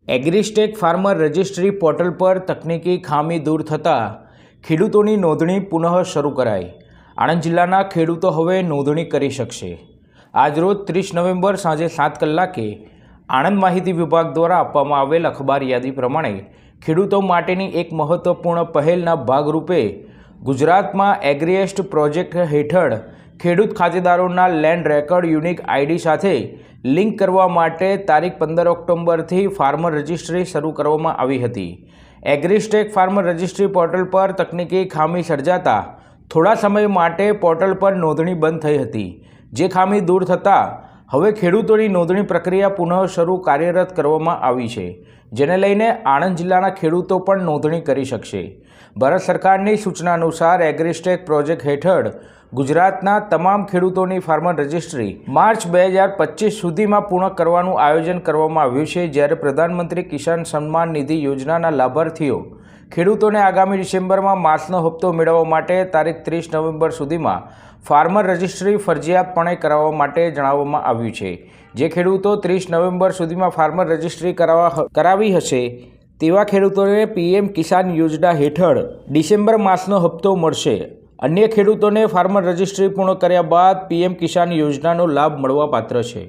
AgriStack farmer registry portal પર તકનીકી ખામી દૂર થતાં ખેડૂતોની નોંધણી પુનઃ શરૂ કરાઈ। આણંદ જિલ્લાના ખેડૂતો હવે નોંધણી કરી શકશે। આજરોજ 30 નવેમ્બર સાંજે 7 કલાકે આણંદ માહિતી વિભાગ દ્વારા આપવામાં આવેલ અખબાર યાદી પ્રમાણે ખેડૂતો માટેની એક મહત્વપૂર્ણ પહેલના ભાગરૂપે ગુજરાતમાં એગ્રીએસ્ટ પ્રોજેક્ટ હેઠળ ખેડૂત ખાતેદારોના લેન્ડ રેકર્ડ યુનિક આઈડી સાથે લિંક કરવા માટે તારીખ 15 ઓક્ટોબરથી ફાર્મર રજિસ્ટ્રી શરૂ કરવામાં આવી હતી। એગ્રીસ્ટેક ફાર્મર રજિસ્ટ્રી પોર્ટલ પર તકનીકી ખામી સર્જાતા થોડા સમય માટે પોર્ટલ પર નોંધણી બંધ થઈ હતી, જે ખામી દૂર થતાં હવે ખેડૂતોની નોંધણી પ્રક્રિયા પુનઃ શરૂ કાર્યરત કરવામાં આવી છે, જેને લઈને આણંદ જિલ્લાના ખેડૂતો પણ નોંધણી કરી શકશે। ભારત સરકારની સૂચના અનુસાર એગ્રીસ્ટેક પ્રોજેક્ટ હેઠળ ગુજરાતના તમામ ખેડૂતોની ફાર્મર રજિસ્ટ્રી માર્ચ 2025 સુધીમાં પૂર્ણ કરવાનું આયોજન કરવામાં આવ્યું છે, જ્યારે પ્રધાનમંત્રી કિસાન સન્માન નિધિ યોજનાના લાભાર્થીઓ ખેડૂતોને આગામી ડિસેમ્બરમાં માસનો હપ્તો મેળવવા માટે તારીખ 30 નવેમ્બર સુધીમાં ફાર્મર રજિસ્ટ્રી ફરજિયાતપણે કરાવવા માટે જણાવવામાં આવ્યું છે। જે ખેડૂતો 30 નવેમ્બર સુધીમાં ફાર્મર રજિસ્ટ્રી કરાવી હશે તેવા ખેડૂતોને પીએમ કિસાન યોજના હેઠળ ડિસેમ્બર માસનો હપ્તો મળશે। અન્ય ખેડૂતોને ફાર્મર રજિસ્ટ્રી પૂર્ણ કર્યા બાદ પીએમ કિસાન યોજનાનો લાભ મળવાપાત્ર છે।